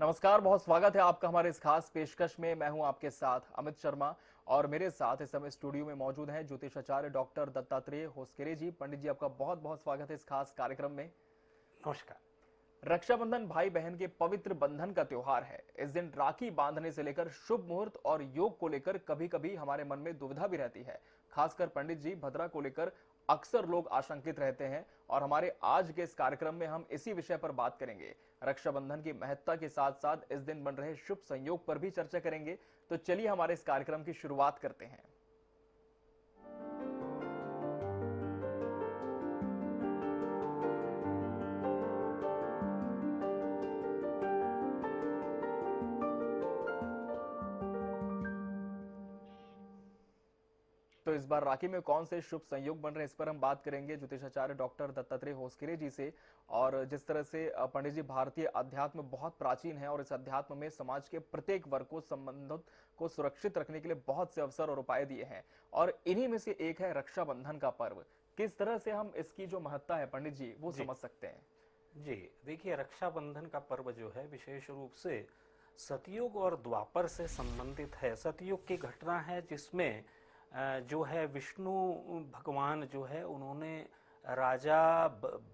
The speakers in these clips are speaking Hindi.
नमस्कार, बहुत स्वागत है आपका हमारे इस खास पेशकश में। मैं हूं आपके साथ अमित शर्मा और मेरे साथ इस समय स्टूडियो में मौजूद हैं ज्योतिषाचार्य डॉक्टर दत्तात्रेय होसकेरे जी। पंडित जी, आपका बहुत बहुत स्वागत है इस खास कार्यक्रम में। नमस्कार। रक्षाबंधन भाई बहन के पवित्र बंधन का त्योहार है। इस दिन राखी बांधने से लेकर शुभ मुहूर्त और योग को लेकर कभी कभी हमारे मन में दुविधा भी रहती है। खासकर पंडित जी, भद्रा को लेकर अक्सर लोग आशंकित रहते हैं और हमारे आज के इस कार्यक्रम में हम इसी विषय पर बात करेंगे। रक्षाबंधन की महत्ता के साथ साथ इस दिन बन रहे शुभ संयोग पर भी चर्चा करेंगे। तो चलिए हमारे इस कार्यक्रम की शुरुआत करते हैं। तो इस बार राखी में कौन से शुभ संयोग बन रहे हैं, इस पर हम बात करेंगे ज्योतिषाचार्य डॉक्टर दत्तात्रेय होसकेरे जी से। और जिस तरह से पंडित जी, भारतीय अध्यात्म बहुत प्राचीन है और इस अध्यात्म में समाज के प्रत्येक वर्ग को संबंधित को सुरक्षित रखने के लिए बहुत से अवसर और उपाय दिए हैं और इन्हीं में से एक है रक्षाबंधन का पर्व। किस तरह से हम इसकी जो महत्ता है पंडित जी वो समझ सकते हैं? जी देखिए, रक्षाबंधन का पर्व जो है विशेष रूप से सतयुग और द्वापर से संबंधित है। सतयुग की घटना है जिसमें जो है विष्णु भगवान जो है उन्होंने राजा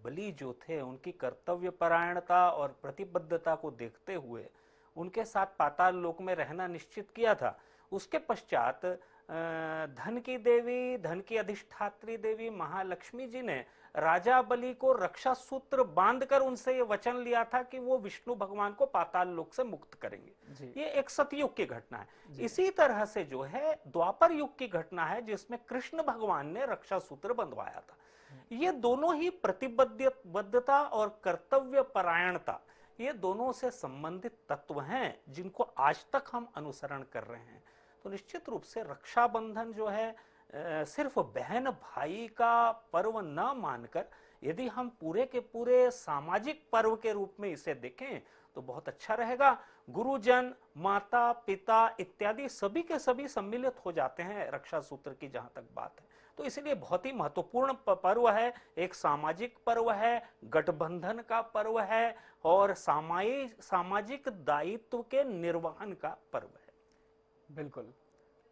बलि जो थे उनकी कर्तव्य परायणता और प्रतिबद्धता को देखते हुए उनके साथ पाताल लोक में रहना निश्चित किया था। उसके पश्चात धन की देवी, धन की अधिष्ठात्री देवी महालक्ष्मी जी ने राजा बलि को रक्षा सूत्र बांधकर उनसे ये वचन लिया था कि वो विष्णु भगवान को पाताल लोक से मुक्त करेंगे। ये एक सतयुग की घटना है। इसी तरह से जो है द्वापर युग की घटना है जिसमें कृष्ण भगवान ने रक्षा सूत्र बंधवाया था। ये दोनों ही प्रतिबद्धता और कर्तव्य परायणता, ये दोनों से संबंधित तत्व हैं जिनको आज तक हम अनुसरण कर रहे हैं। तो निश्चित रूप से रक्षाबंधन जो है सिर्फ बहन भाई का पर्व न मानकर यदि हम पूरे के पूरे सामाजिक पर्व के रूप में इसे देखें तो बहुत अच्छा रहेगा। गुरुजन, माता पिता इत्यादि सभी के सभी सम्मिलित हो जाते हैं रक्षा सूत्र की जहां तक बात है। तो इसलिए बहुत ही महत्वपूर्ण पर्व है, एक सामाजिक पर्व है, गठबंधन का पर्व है और सामाजिक दायित्व के निर्वहन का पर्व है। बिल्कुल।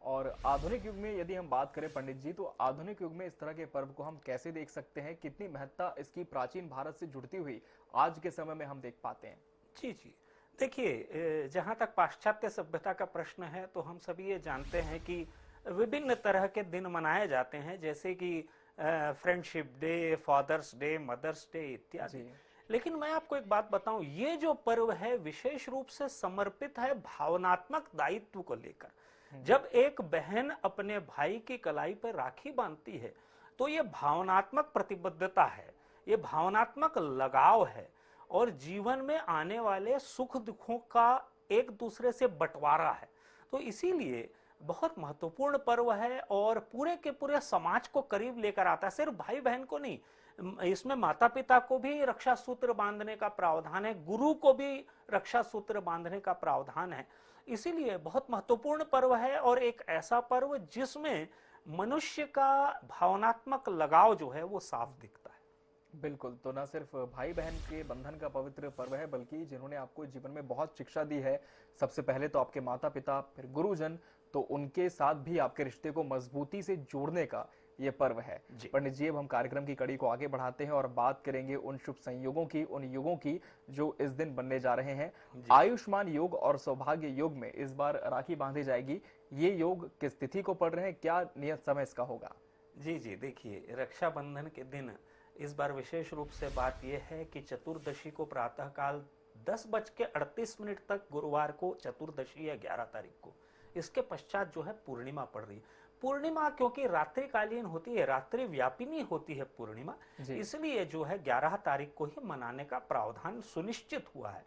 और आधुनिक युग में यदि हम बात करें पंडित जी, तो आधुनिक युग में इस तरह के पर्व को हम कैसे देख सकते हैं? कितनी महत्ता इसकी प्राचीन भारत से जुड़ती हुई आज के समय में हम देख पाते हैं? जी जी, देखिए, जहां तक पाश्चात्य सभ्यता का प्रश्न है तो हम सभी ये जानते हैं कि विभिन्न तरह के दिन मनाए जाते हैं, जैसे कि friendship day, father's day, mother's day इत्यादि। लेकिन मैं आपको एक बात बताऊं, ये जो पर्व है विशेष रूप से समर्पित है भावनात्मक दायित्व को लेकर। जब एक बहन अपने भाई की कलाई पर राखी बांधती है तो ये भावनात्मक प्रतिबद्धता है, ये भावनात्मक लगाव है और जीवन में आने वाले सुख दुखों का एक दूसरे से बंटवारा है। तो इसीलिए बहुत महत्वपूर्ण पर्व है और पूरे के पूरे समाज को करीब लेकर आता है। सिर्फ भाई बहन को नहीं, इसमें माता पिता को भी रक्षा सूत्र बांधने का प्रावधान है, गुरु को भी रक्षा सूत्र बांधने का प्रावधान है। इसीलिए बहुत महत्वपूर्ण पर्व है और एक ऐसा पर्व जिसमें मनुष्य का भावनात्मक लगाव जो है वो साफ दिखता है। बिल्कुल। तो न सिर्फ भाई बहन के बंधन का पवित्र पर्व है, बल्कि जिन्होंने आपको जीवन में बहुत शिक्षा दी है, सबसे पहले तो आपके माता पिता, फिर गुरुजन, तो उनके साथ भी आपके रिश्ते को मजबूती से जोड़ने का ये पर्व है। पंडित जी, अब हम कार्यक्रम की कड़ी को आगे बढ़ाते हैं और बात करेंगे उन शुभ संयोगों की, उन युगों की जो इस दिन बनने जा रहे हैं। आयुष्मान योग और सौभाग्य योग में इस बार राखी बांधी जाएगी। ये योग किस तिथि को पड़ रहे हैं, क्या नियत समय इसका होगा? जी जी, देखिए, रक्षाबंधन के दिन इस बार विशेष रूप से बात यह है कि चतुर्दशी को प्रातःकाल 10:38 तक गुरुवार को चतुर्दशी है 11 तारीख को। इसके पश्चात जो है पूर्णिमा पड़ रही है। पूर्णिमा क्योंकि रात्रिकालीन होती है, रात्रि व्यापिनी होती है पूर्णिमा, इसलिए जो है 11 तारीख को ही मनाने का प्रावधान सुनिश्चित हुआ है।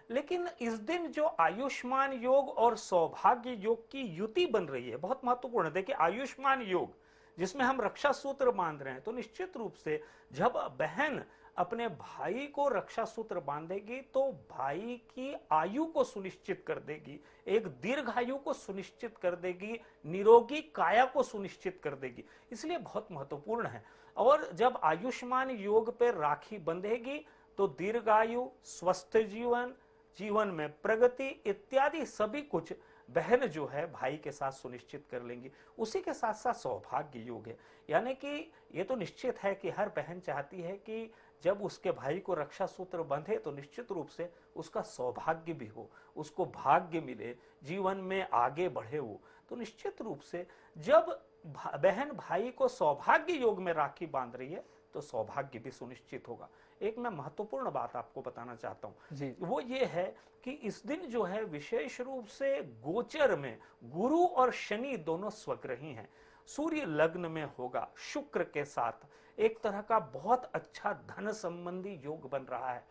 लेकिन इस दिन जो आयुष्मान योग और सौभाग्य योग की युति बन रही है बहुत महत्वपूर्ण है। देखिए, आयुष्मान योग जिसमें हम रक्षा सूत्र बांध रहे हैं, तो निश्चित रूप से जब बहन अपने भाई को रक्षा सूत्र बांधेगी तो भाई की आयु को सुनिश्चित कर देगी, एक दीर्घायु को सुनिश्चित कर देगी, निरोगी काया को सुनिश्चित कर देगी। इसलिए बहुत महत्वपूर्ण है। और जब आयुष्मान योग पर राखी बंधेगी तो दीर्घायु, स्वस्थ जीवन, जीवन में प्रगति इत्यादि सभी कुछ बहन जो है भाई के साथ सुनिश्चित कर लेंगी। उसी के साथ साथ सौभाग्य योग है, यानी कि ये तो निश्चित है कि हर बहन चाहती है कि जब उसके भाई को रक्षा सूत्र बंधे तो निश्चित रूप से उसका सौभाग्य भी हो, उसको भाग्य मिले, जीवन में आगे बढ़े वो। तो निश्चित रूप से जब बहन भाई को सौभाग्य योग में राखी बांध रही है तो सौभाग्य भी सुनिश्चित होगा। एक मैं महत्वपूर्ण बात आपको बताना चाहता हूं, वो ये है कि इस दिन जो है विशेष रूप से गोचर में गुरु और शनि दोनों स्वग्रही हैं। सूर्य लग्न में होगा शुक्र के साथ, एक तरह का बहुत अच्छा धन संबंधी योग बन रहा है।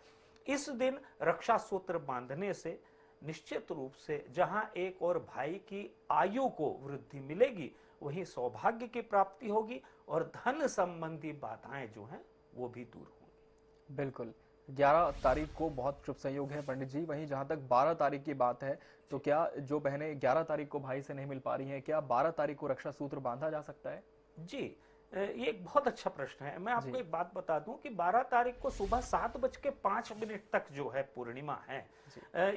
इस दिन रक्षा सूत्र बांधने से निश्चित रूप से जहां एक और भाई की आयु को वृद्धि मिलेगी, वहीं सौभाग्य की प्राप्ति होगी और धन संबंधी बाधाएं जो हैं वो भी दूर होंगी। बिल्कुल। 11 तारीख को बहुत शुभ संयोग है पंडित जी। वहीं जहां तक 12 तारीख की बात है, तो क्या जो बहनें 11 तारीख को भाई से नहीं मिल पा रही हैं, क्या 12 तारीख को रक्षा सूत्र बांधा जा सकता है? जी, ये एक बहुत अच्छा प्रश्न है। मैं आपको जी। एक बात बता दूं कि 12 तारीख को सुबह 7:05 तक जो है पूर्णिमा है।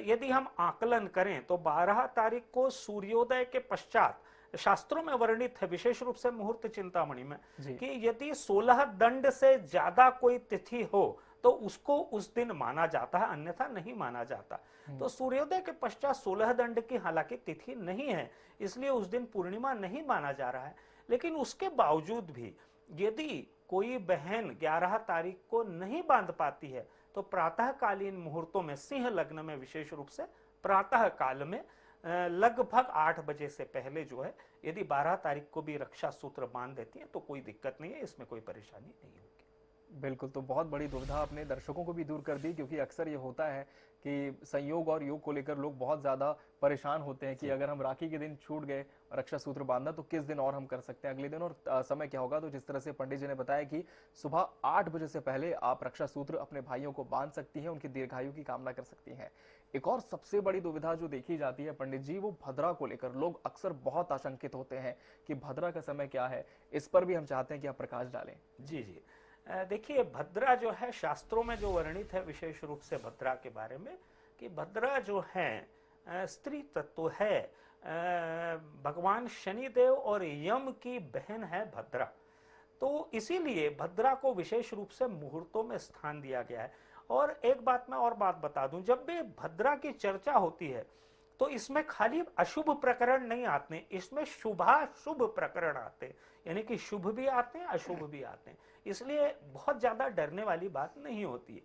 यदि हम आकलन करें तो 12 तारीख को सूर्योदय के पश्चात शास्त्रों में वर्णित है, विशेष रूप से मुहूर्त चिंतामणि में, कि यदि 16 दंड से ज्यादा कोई तिथि हो तो उसको उस दिन माना जाता है, अन्यथा नहीं माना जाता। तो सूर्योदय के पश्चात 16 दंड की हालांकि तिथि नहीं है, इसलिए उस दिन पूर्णिमा नहीं माना जा रहा है। लेकिन उसके बावजूद भी यदि कोई बहन 11 तारीख को नहीं बांध पाती है तो प्रातःकालीन मुहूर्तों में, सिंह लग्न में विशेष रूप से प्रातः काल में लगभग 8 बजे से पहले जो है, यदि 12 तारीख को भी रक्षा सूत्र बांध देती है तो कोई दिक्कत नहीं है, इसमें कोई परेशानी नहीं होगी। बिल्कुल, तो बहुत बड़ी दुविधा अपने दर्शकों को भी दूर कर दी, क्योंकि अक्सर ये होता है कि संयोग और योग को लेकर लोग बहुत ज्यादा परेशान होते हैं कि अगर हम राखी के दिन छूट गए रक्षा सूत्र बांधना तो किस दिन और हम कर सकते हैं, अगले दिन, और समय क्या होगा। तो जिस तरह से पंडित जी ने बताया कि सुबह 8 बजे से पहले आप रक्षा सूत्र अपने भाइयों को बांध सकती हैं, उनकी दीर्घायु की कामना कर सकती हैं। एक और सबसे बड़ी दुविधा जो देखी जाती है पंडित जी, वो भद्रा को लेकर लोग अक्सर बहुत आशंकित होते हैं कि भद्रा का समय क्या है। इस पर भी हम चाहते हैं कि आप प्रकाश डालें। जी जी, देखिए भद्रा जो है शास्त्रों में जो वर्णित है विशेष रूप से भद्रा के बारे में, कि भद्रा जो है स्त्री तत्व है, भगवान शनिदेव और यम की बहन है भद्रा। तो इसीलिए भद्रा को विशेष रूप से मुहूर्तों में स्थान दिया गया है। और एक बात मैं और बात बता दूं, जब भी भद्रा की चर्चा होती है तो इसमें खाली अशुभ प्रकरण नहीं आते, इसमें शुभाशुभ प्रकरण आते हैं, यानी कि शुभ भी आते हैं अशुभ भी आते हैं, इसलिए बहुत ज्यादा डरने वाली बात नहीं होती है।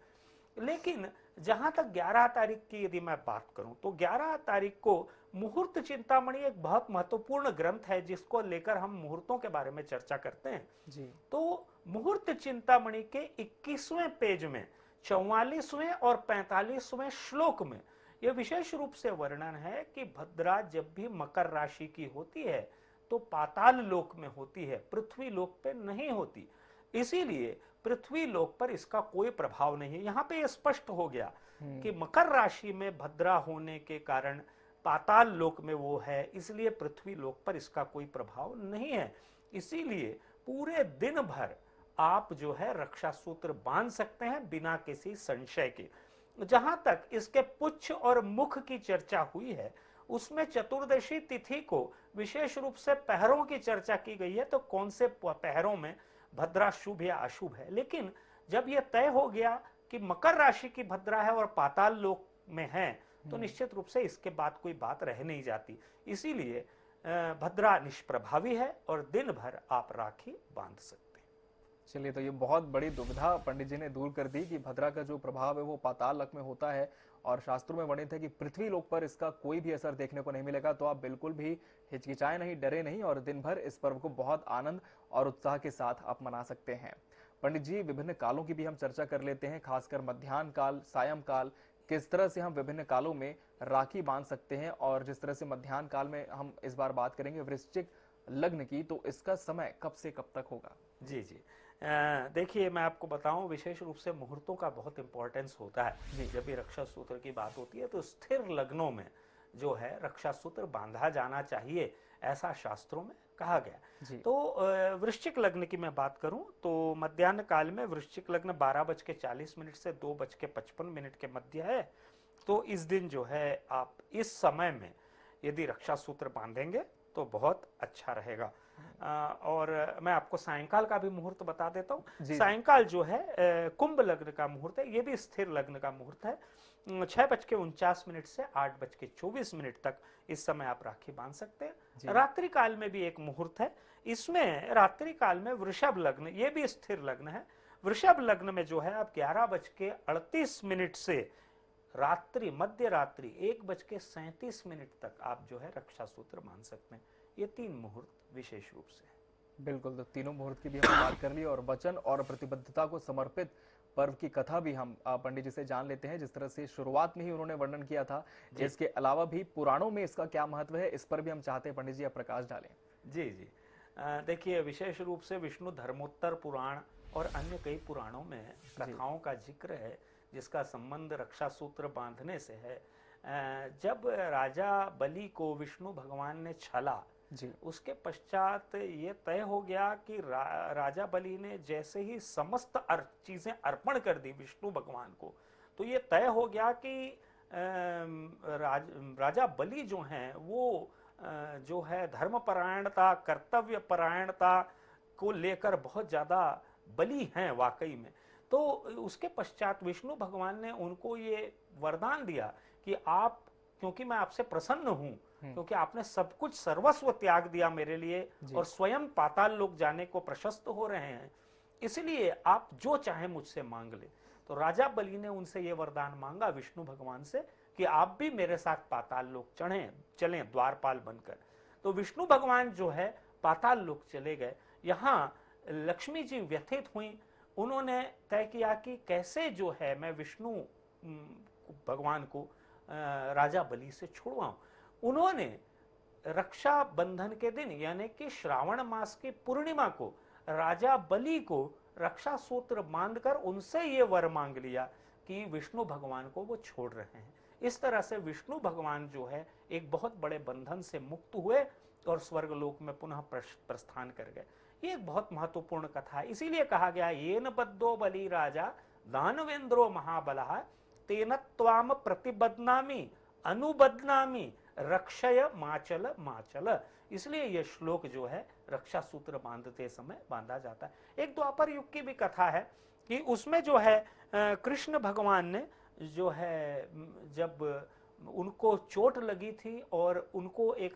लेकिन जहां तक 11 तारीख की यदि मैं बात करूं तो 11 तारीख को मुहूर्त चिंतामणि एक बहुत महत्वपूर्ण ग्रंथ है जिसको लेकर हम मुहूर्तों के बारे में चर्चा करते हैं जी। तो मुहूर्त चिंतामणि के 21वें पेज में 44वें और 45वें श्लोक में यह विशेष रूप से वर्णन है कि भद्रा जब भी मकर राशि की होती है तो पाताल लोक में होती है, पृथ्वी लोक पे नहीं होती। इसीलिए पृथ्वी लोक पर इसका कोई प्रभाव नहीं है। यहाँ पे यह स्पष्ट हो गया कि मकर राशि में भद्रा होने के कारण पाताल लोक में वो है, इसलिए पृथ्वी लोक पर इसका कोई प्रभाव नहीं है। इसीलिए पूरे दिन भर आप जो है रक्षा सूत्र बांध सकते हैं बिना किसी संशय के। जहां तक इसके पुच्छ और मुख की चर्चा हुई है उसमें चतुर्दशी तिथि को विशेष रूप से पहरों की चर्चा की गई है, तो कौन से पहरों में भद्रा शुभ या अशुभ है। लेकिन जब यह तय हो गया कि मकर राशि की भद्रा है और पाताल लोक में है तो निश्चित रूप से इसके बाद कोई बात रह नहीं जाती। इसीलिए भद्रा निष्प्रभावी है और दिन भर आप राखी बांध सकते हैं। चलिए, तो ये बहुत बड़ी दुविधा पंडित जी ने दूर कर दी कि भद्रा का जो प्रभाव है वो पाताल लोक में होता है और शास्त्रों में वर्णित है कि पृथ्वी लोक पर इसका कोई भी असर देखने को नहीं मिलेगा। तो आप बिल्कुल भी हिचकिचाए नहीं, डरे नहीं और दिन भर इस पर्व को बहुत आनंद और उत्साह के साथ आप मना सकते हैं। पंडित जी, विभिन्न कालों की भी हम चर्चा कर लेते हैं, खासकर मध्याह्न काल, सायं काल, किस तरह से हम विभिन्न कालों में राखी बांध सकते हैं। और जिस तरह से मध्याह्न काल में हम इस बार बात करेंगे वृश्चिक लग्न की, तो इसका समय कब से कब तक होगा? जी जी, देखिए मैं आपको बताऊं विशेष रूप से मुहूर्तों का बहुत इंपॉर्टेंस होता है। जब भी रक्षा सूत्र की बात होती है तो स्थिर लग्नों में जो है रक्षा सूत्र बांधा जाना चाहिए, ऐसा शास्त्रों में कहा गया। तो वृश्चिक लग्न की मैं बात करूं तो मध्याह्न काल में वृश्चिक लग्न 12:40 से 2:55 के मध्य है तो इस दिन जो है आप इस समय में यदि रक्षा सूत्र बांधेंगे तो बहुत अच्छा रहेगा। और मैं आपको सायंकाल का भी मुहूर्त बता देता हूँ। जी। सायंकाल जो है कुंभ लग्न का मुहूर्त है, ये भी स्थिर लग्न का मुहूर्त है। 6:49 से 8:24 तक इस समय आप राखी बांध सकते हैं। रात्रि काल में भी एक मुहूर्त है, इसमें रात्रि काल में वृषभ लग्न, ये भी स्थिर लग्न है। वृषभ लग्न में जो है आप 11:38 से रात्रि मध्य रात्रि 1:37 तक आप जो है रक्षा सूत्र बांध सकते हैं। ये 3 मुहूर्त विशेष रूप से। बिल्कुल, तो तीनों मुहूर्त की भी हमने बात कर ली और वचन और प्रतिबद्धता को समर्पित पर्व की कथा भी हम पंडित जी से जान लेते हैं। जिस तरह से शुरुआत में ही उन्होंने वर्णन किया था, इसके अलावा भी पुराणों में इसका क्या महत्व है, इस पर भी हम चाहते हैं पंडित जी आप प्रकाश डालें। जी जी, देखिए विशेष रूप से विष्णु धर्मोत्तर पुराण और अन्य कई पुराणों में कथाओं का जिक्र है जिसका संबंध रक्षा सूत्र बांधने से है। जब राजा बलि को विष्णु भगवान ने छला, उसके पश्चात ये तय हो गया कि राजा बलि ने जैसे ही समस्त चीजें अर्पण कर दी विष्णु भगवान को, तो ये तय हो गया कि राजा बलि जो हैं वो जो है धर्मपरायणता, कर्तव्य परायणता को लेकर बहुत ज्यादा बलि हैं वाकई में। तो उसके पश्चात विष्णु भगवान ने उनको ये वरदान दिया कि आप, क्योंकि मैं आपसे प्रसन्न हूं, क्योंकि आपने सब कुछ सर्वस्व त्याग दिया मेरे लिए और स्वयं पाताल लोक जाने को प्रशस्त हो रहे हैं, इसलिए आप जो चाहे मुझसे मांग ले। तो राजा बलि ने उनसे यह वरदान मांगा विष्णु भगवान से कि आप भी मेरे साथ पाताल लोक चलें द्वारपाल बनकर। तो विष्णु भगवान जो है पाताल लोक चले गए। यहां लक्ष्मी जी व्यथित हुई, उन्होंने तय किया कि कैसे जो है मैं विष्णु भगवान को राजा बलि से छुड़वाऊं। उन्होंने रक्षा बंधन के दिन यानी कि श्रावण मास की पूर्णिमा को राजा बलि को रक्षा सूत्र बांधकर उनसे ये वर मांग लिया कि विष्णु भगवान को वो छोड़ रहे हैं। इस तरह से विष्णु भगवान जो है एक बहुत बड़े बंधन से मुक्त हुए और स्वर्गलोक में पुनः प्रस्थान कर गए। ये एक बहुत महत्वपूर्ण कथा है, इसीलिए कहा गया येन बद्धो बलि राजा दानवेंद्रो महाबलः तेन त्वाम प्रतिबध्नामि अनुबध्नामि रक्षय माचल माचल। इसलिए यह श्लोक जो है रक्षा सूत्र बांधते समय बांधा जाता है। एक द्वापर युग की भी कथा है कि उसमें जो है कृष्ण भगवान ने जो है जब उनको चोट लगी थी और उनको एक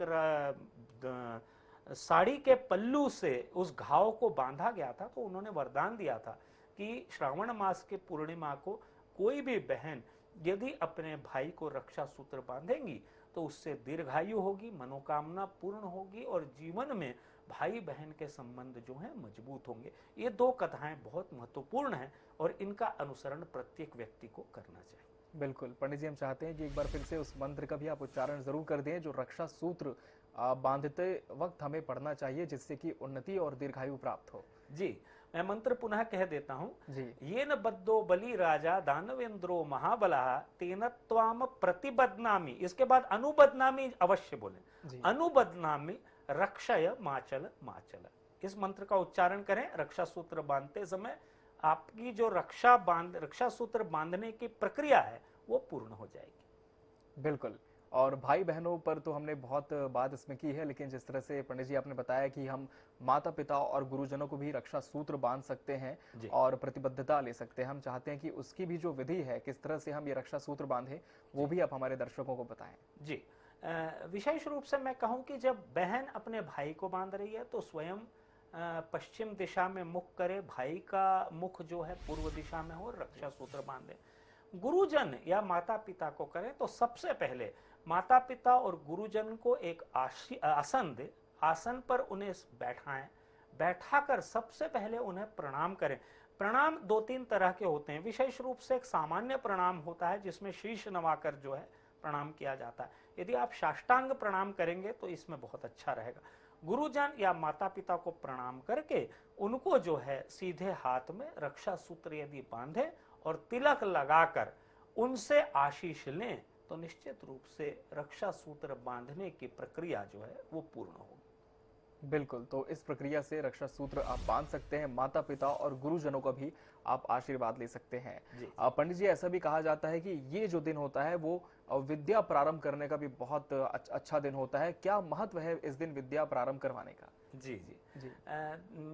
साड़ी के पल्लू से उस घाव को बांधा गया था, तो उन्होंने वरदान दिया था कि श्रावण मास के पूर्णिमा को कोई भी बहन यदि अपने भाई को रक्षा सूत्र बांधेंगी तो उससे दीर्घायु होगी, मनोकामना पूर्ण होगी और जीवन में भाई बहन के संबंध जो है मजबूत होंगे। ये 2 कथाएं बहुत महत्वपूर्ण हैं और इनका अनुसरण प्रत्येक व्यक्ति को करना चाहिए। बिल्कुल पंडित जी, हम चाहते हैं कि एक बार फिर से उस मंत्र का भी आप उच्चारण जरूर कर दें जो रक्षा सूत्र बांधते वक्त हमें पढ़ना चाहिए, जिससे कि उन्नति और दीर्घायु प्राप्त हो। जी, मैं मंत्र पुनः कह देता हूं। जी, येन बद्धो बलि राजा दानवेंद्रो महाबलः तेन त्वाम प्रतिबध्नामि, इसके बाद अनुबध्नामि अवश्य बोले, अनुबध्नामि रक्षय माचल माचल। इस मंत्र का उच्चारण करें रक्षा सूत्र बांधते समय, आपकी जो रक्षा सूत्र बांधने की प्रक्रिया है वो पूर्ण हो जाएगी। बिल्कुल। और भाई बहनों पर तो हमने बहुत बात इसमें की है, लेकिन जिस तरह से पंडित जी आपने बताया कि हम माता पिता और गुरुजनों को भी रक्षा सूत्र बांध सकते हैं और प्रतिबद्धता ले सकते हैं, हम चाहते हैं कि उसकी भी जो विधि है, किस तरह से हम ये रक्षा सूत्र बांधे, वो भी आप हमारे दर्शकों को बताएं। जी, विशेष रूप से मैं कहूं कि जब बहन अपने भाई को बांध रही है तो स्वयं पश्चिम दिशा में मुख करे, भाई का मुख जो है पूर्व दिशा में हो, रक्षा सूत्र बांधे। गुरुजन या माता पिता को करें तो सबसे पहले माता पिता और गुरुजन को एक आसन दे, आसन पर उन्हें बैठाएं, बैठाकर सबसे पहले उन्हें प्रणाम करें। प्रणाम 2-3 तरह के होते हैं। विशेष रूप से एक सामान्य प्रणाम होता है जिसमें शीश नवाकर जो है प्रणाम किया जाता है। यदि आप साष्टांग प्रणाम करेंगे तो इसमें बहुत अच्छा रहेगा। गुरुजन या माता पिता को प्रणाम करके उनको जो है सीधे हाथ में रक्षा सूत्र यदि बांधे और तिलक लगाकर उनसे आशीष लें तो निश्चित रूप से रक्षा सूत्र बांधने की प्रक्रिया जो है वो पूर्ण होगी। बिल्कुल, तो इस प्रक्रिया से रक्षा सूत्र आप बांध सकते हैं, माता पिता और गुरुजनों का भी आप आशीर्वाद ले सकते हैं। जी जी। पंडित जी, ऐसा भी कहा जाता है कि ये जो दिन होता है वो विद्या प्रारंभ करने का भी बहुत अच्छा दिन होता है। क्या महत्व है इस दिन विद्या प्रारंभ करवाने का? जी जी। जी।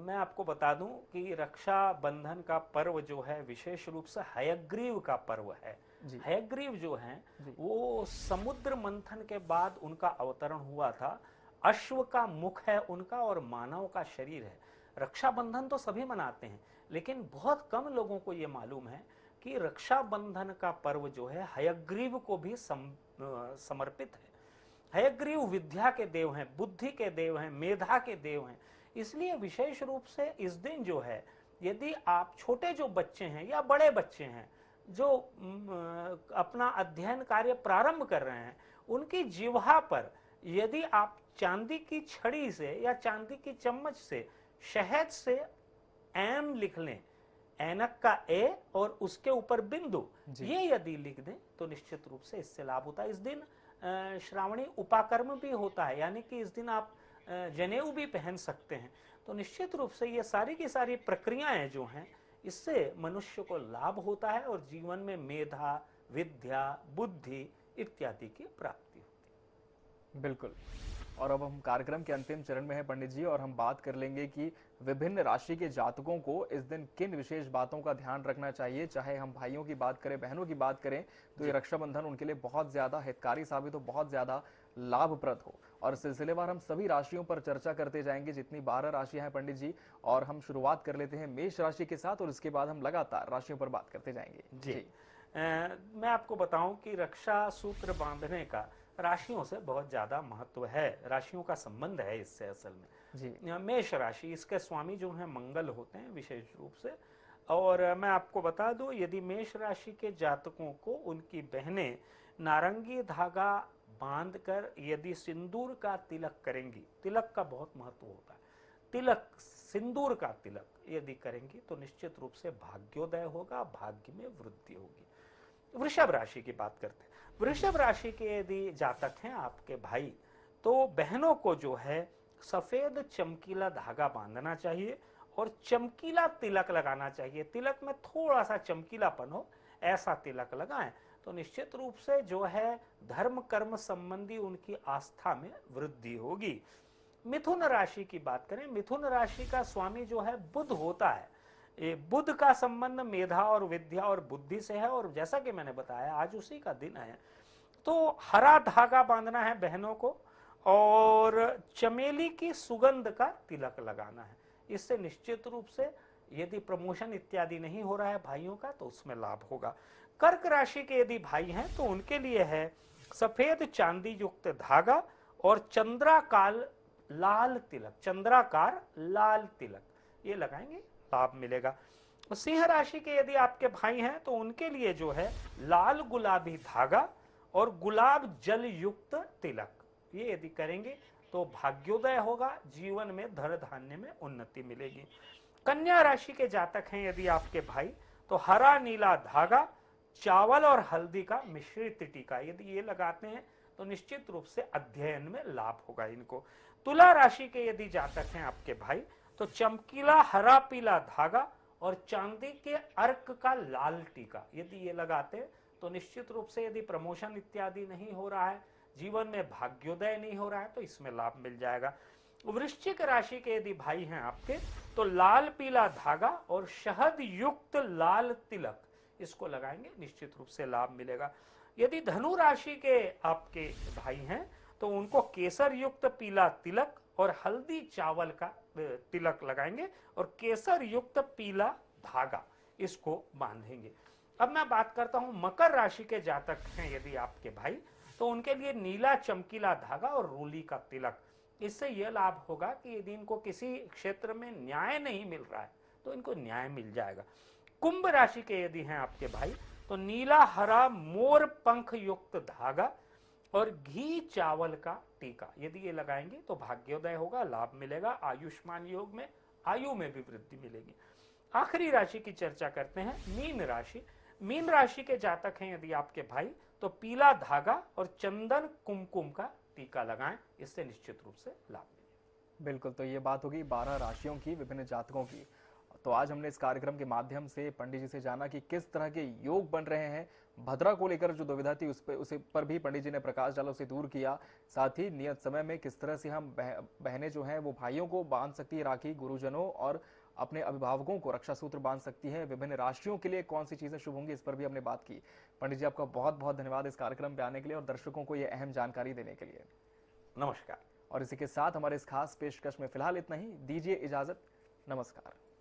मैं आपको बता दूं कि रक्षा बंधन का पर्व जो है विशेष रूप से हयग्रीव का पर्व है। जी। हयग्रीव जो हैं जी। वो समुद्र मंथन के बाद उनका अवतरण हुआ था। अश्व का मुख है उनका और मानव का शरीर है। रक्षाबंधन तो सभी मनाते हैं, लेकिन बहुत कम लोगों को ये मालूम है कि रक्षाबंधन का पर्व जो है हयग्रीव को भी समर्पित है। हयग्रीव विद्या के देव हैं, बुद्धि के देव हैं, मेधा के देव हैं। इसलिए विशेष रूप से इस दिन जो है, यदि आप छोटे जो बच्चे हैं या बड़े बच्चे हैं जो अपना अध्ययन कार्य प्रारंभ कर रहे हैं, उनकी जिह्वा पर यदि आप चांदी की छड़ी से या चांदी की चम्मच से शहद से एम लिख लें, ऐनक का ए और उसके ऊपर बिंदु, जी। ये यदि लिख दें तो निश्चित रूप से इससे लाभ होता है। इस दिन श्रावणी उपाकर्म भी होता है, यानी कि इस दिन आप जनेऊ भी पहन सकते हैं। तो निश्चित रूप से ये सारी की सारी प्रक्रियाएं जो हैं, इससे मनुष्य को लाभ होता है और जीवन में मेधा, विद्या, बुद्धि इत्यादि की प्राप्ति होती बिल्कुल। और अब हम कार्यक्रम के अंतिम चरण में हैं पंडित जी, और हम बात कर लेंगे कि विभिन्न राशि के जातकों को इस दिन किन विशेष बातों का ध्यान रखना चाहिए। चाहे हम भाइयों की बात करें, बहनों की बात करें, तो है। ये जी रक्षाबंधन उनके लिए बहुत ज्यादा हितकारी साबित हो, बहुत ज्यादा लाभप्रद हो। और सिलसिलेवार हम सभी राशियों पर चर्चा करते जाएंगे, जितनी 12 राशियां हैं पंडित जी। और हम शुरुआत कर लेते हैं मेष राशि के साथ, और इसके बाद हम लगातार राशियों पर बात करते जाएंगे। जी। मैं आपको बताऊं कि रक्षा सूत्र बांधने का राशियों से बहुत ज्यादा महत्व है, राशियों का संबंध है इससे असल में। जी। मेष राशि, इसके स्वामी जो है मंगल होते हैं विशेष रूप से। और मैं आपको बता दूं, यदि मेष राशि के जातकों को उनकी बहनें नारंगी धागा बांधकर यदि सिंदूर का तिलक करेंगी, तिलक का बहुत महत्व होता है, तिलक, सिंदूर का तिलक यदि करेंगी तो निश्चित रूप से भाग्योदय होगा, भाग्य में वृद्धि होगी। वृषभ राशि की बात करते हैं। वृषभ राशि के यदि जातक हैं आपके भाई, तो बहनों को जो है सफेद चमकीला धागा बांधना चाहिए और चमकीला तिलक लगाना चाहिए। तिलक में थोड़ा सा चमकीलापन हो, ऐसा तिलक लगाएं तो निश्चित रूप से जो है धर्म कर्म संबंधी उनकी आस्था में वृद्धि होगी। मिथुन राशि की बात करें, मिथुन राशि का स्वामी जो है बुध होता है। ये बुध का संबंध मेधा और विद्या और बुद्धि से है, और जैसा कि मैंने बताया आज उसी का दिन है। तो हरा धागा बांधना है बहनों को और चमेली की सुगंध का तिलक लगाना है। इससे निश्चित रूप से यदि प्रमोशन इत्यादि नहीं हो रहा है भाइयों का, तो उसमें लाभ होगा। कर्क राशि के यदि भाई हैं तो उनके लिए है सफेद चांदी युक्त धागा और चंद्राकार लाल तिलक, चंद्राकार लाल तिलक ये लगाएंगे, लाभ मिलेगा। सिंह राशि के यदि आपके भाई हैं तो उनके लिए जो है लाल गुलाबी धागा और गुलाब जल युक्त तिलक ये यदि करेंगे तो भाग्योदय होगा, जीवन में धन धान्य में उन्नति मिलेगी। कन्या राशि के जातक हैं यदि आपके भाई, तो हरा नीला धागा, चावल और हल्दी का मिश्रित टीका यदि ये लगाते हैं तो निश्चित रूप से अध्ययन में लाभ होगा इनको। तुला राशि के यदि जातक हैं आपके भाई, तो चमकीला हरा पीला धागा और चांदी के अर्क का लाल टीका यदि ये लगाते हैं तो निश्चित रूप से यदि प्रमोशन इत्यादि नहीं हो रहा है, जीवन में भाग्योदय नहीं हो रहा है, तो इसमें लाभ मिल जाएगा। वृश्चिक राशि के यदि भाई हैं आपके, तो लाल पीला धागा और शहद युक्त लाल तिलक इसको लगाएंगे, निश्चित रूप से लाभ मिलेगा। यदि धनु राशि के आपके भाई हैं तो उनको केसर युक्त पीला तिलक और हल्दी चावल का तिलक लगाएंगे और केसर युक्त पीला धागा इसको बांधेंगे। अब मैं बात करता हूं मकर राशि के जातक हैं यदि आपके भाई, तो उनके लिए नीला चमकीला धागा और रूली का तिलक। इससे यह लाभ होगा कि यदि इनको किसी क्षेत्र में न्याय नहीं मिल रहा है तो इनको न्याय मिल जाएगा। कुंभ राशि के यदि हैं आपके भाई, तो नीला हरा मोर पंख युक्त धागा और घी चावल का टीका यदि ये लगाएंगे तो भाग्योदय होगा, लाभ मिलेगा, आयुष्मान योग में आयु में भी वृद्धि मिलेगी। आखिरी राशि की चर्चा करते हैं मीन राशि। मीन राशि के जातक हैं यदि आपके भाई, तो पीला धागा और चंदन कुमकुम का टीका लगाएं, इससे निश्चित रूप से लाभ मिलेगा। बिल्कुल, तो ये बात होगी 12 राशियों की, विभिन्न जातकों की। तो आज हमने इस कार्यक्रम के माध्यम से पंडित जी से जाना कि किस तरह के योग बन रहे हैं। भद्रा को लेकर जो दुविधा थी उस पर भी पंडित जी ने प्रकाश डाला, उसे दूर किया। साथ ही नियत समय में किस तरह से हम बहनें जो हैं वो भाइयों को बांध सकती है राखी, गुरुजनों और अपने अभिभावकों को रक्षा सूत्र बांध सकती है। विभिन्न राशियों के लिए कौन सी चीजें शुभ होंगी, इस पर भी हमने बात की। पंडित जी, आपका बहुत बहुत धन्यवाद इस कार्यक्रम पे आने के लिए और दर्शकों को ये अहम जानकारी देने के लिए। नमस्कार। और इसी के साथ हमारे इस खास पेशकश में फिलहाल इतना ही। दीजिए इजाजत। नमस्कार।